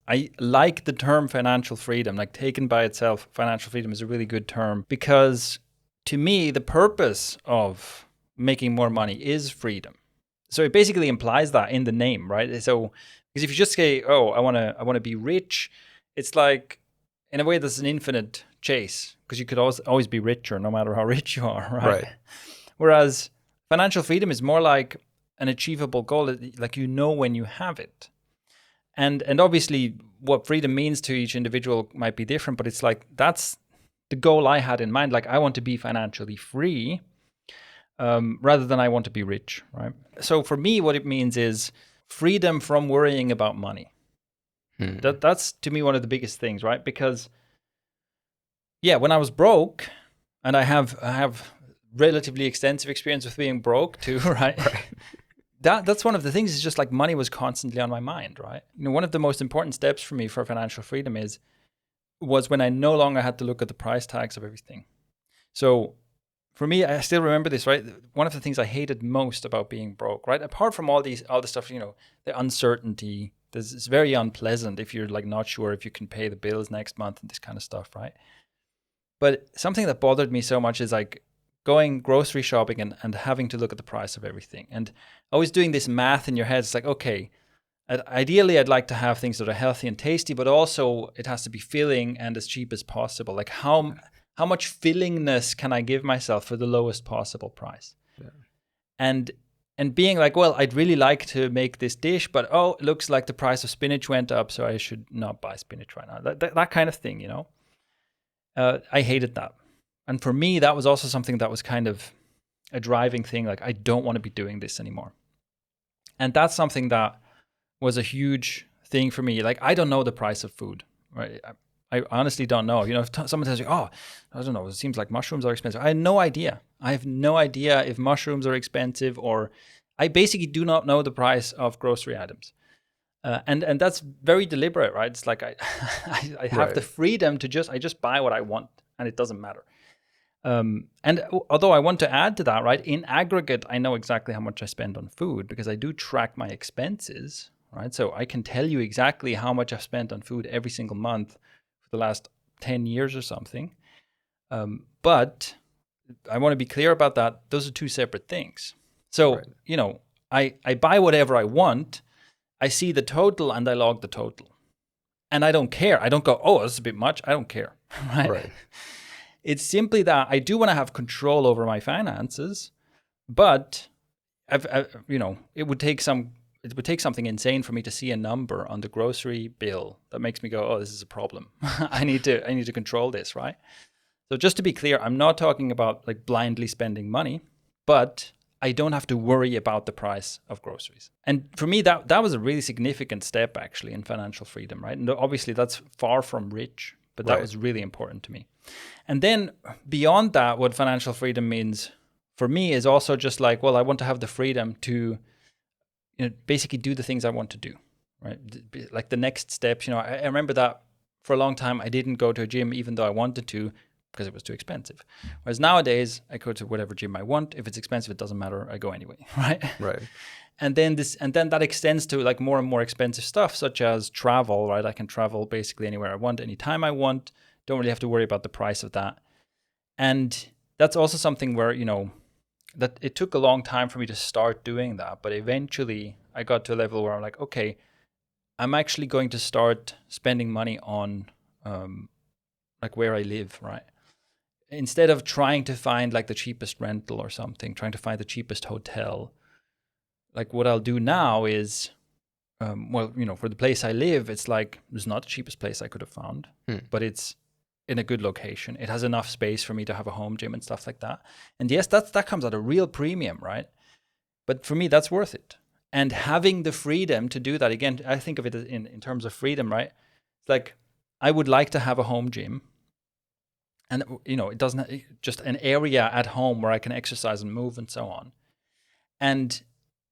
I like the term financial freedom, like taken by itself, financial freedom is a really good term because to me, the purpose of making more money is freedom. So it basically implies that in the name, right? So because if you just say, "Oh, I want to be rich," it's like in a way that's an infinite chase because you could always be richer no matter how rich you are, right? Whereas financial freedom is more like an achievable goal, like you know when you have it. And obviously what freedom means to each individual might be different, but it's like that's the goal I had in mind. Like I want to be financially free rather than I want to be rich, right? So for me, what it means is freedom from worrying about money. That's to me one of the biggest things, right? Because yeah, when I was broke, and I have relatively extensive experience with being broke too, right? That's one of the things is just like money was constantly on my mind, right? You know, one of the most important steps for me for financial freedom was when I no longer had to look at the price tags of everything. So for me, I still remember this, right? One of the things I hated most about being broke, right? Apart from all the stuff, you know, the uncertainty, it's very unpleasant if you're like not sure if you can pay the bills next month and this kind of stuff, right? But something that bothered me so much is like going grocery shopping and having to look at the price of everything. And always doing this math in your head. It's like, okay, ideally I'd like to have things that are healthy and tasty, but also it has to be filling and as cheap as possible. Like how much fillingness can I give myself for the lowest possible price? Yeah. And being like, well, I'd really like to make this dish, but it looks like the price of spinach went up, so I should not buy spinach right now. That kind of thing, you know? I hated that. And for me, that was also something that was kind of a driving thing. Like, I don't want to be doing this anymore. And that's something that was a huge thing for me. Like, I don't know the price of food, right? I honestly don't know. You know, if someone tells you, I don't know, it seems like mushrooms are expensive. I have no idea. I have no idea if mushrooms are expensive, or I basically do not know the price of grocery items. And that's very deliberate, right? It's like I have the freedom to I just buy what I want, and it doesn't matter. And although I want to add to that, right, in aggregate, I know exactly how much I spend on food because I do track my expenses, right? So I can tell you exactly how much I've spent on food every single month for the last 10 years or something. But I want to be clear about that. Those are two separate things. So, you know, I buy whatever I want. I see the total and I log the total. And I don't care. I don't go, that's a bit much. I don't care, right? It's simply that I do want to have control over my finances, but you know, it would take something insane for me to see a number on the grocery bill that makes me go, this is a problem. I need to control this, right? So just to be clear, I'm not talking about like blindly spending money, but I don't have to worry about the price of groceries. And for me, that was a really significant step actually in financial freedom, right? And obviously that's far from rich, but that was really important to me. And then beyond that, what financial freedom means for me is also just like, well, I want to have the freedom to, you know, basically do the things I want to do, right? Like the next steps, you know, I remember that for a long time, I didn't go to a gym even though I wanted to because it was too expensive. Whereas nowadays, I go to whatever gym I want. If it's expensive, it doesn't matter. I go anyway, right? Right. And then that extends to like more and more expensive stuff, such as travel, right? I can travel basically anywhere I want, anytime I want. Don't really have to worry about the price of that. And that's also something where, you know, that it took a long time for me to start doing that. But eventually I got to a level where I'm like, okay, I'm actually going to start spending money on like where I live, right? Instead of trying to find like the cheapest rental or something, trying to find the cheapest hotel, like what I'll do now is, well, you know, for the place I live, it's like, it's not the cheapest place I could have found, but it's in a good location. It has enough space for me to have a home gym and stuff like that. And yes, that comes at a real premium, right? But for me, that's worth it. And having the freedom to do that, again, I think of it in terms of freedom, right? It's like, I would like to have a home gym. And, you know, it doesn't just an area at home where I can exercise and move and so on. And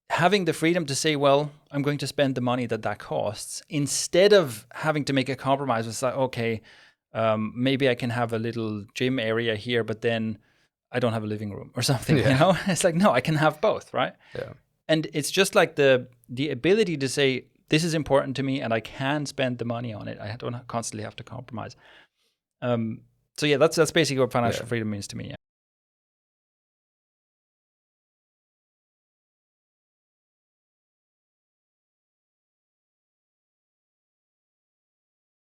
having the freedom to say, well, I'm going to spend the money that costs, instead of having to make a compromise. It's like, okay, maybe I can have a little gym area here, but then I don't have a living room or something, you know? It's like, no, I can have both, right? Yeah. And it's just like the ability to say, this is important to me and I can spend the money on it. I don't constantly have to compromise. So yeah, that's basically what financial freedom means to me. Yeah.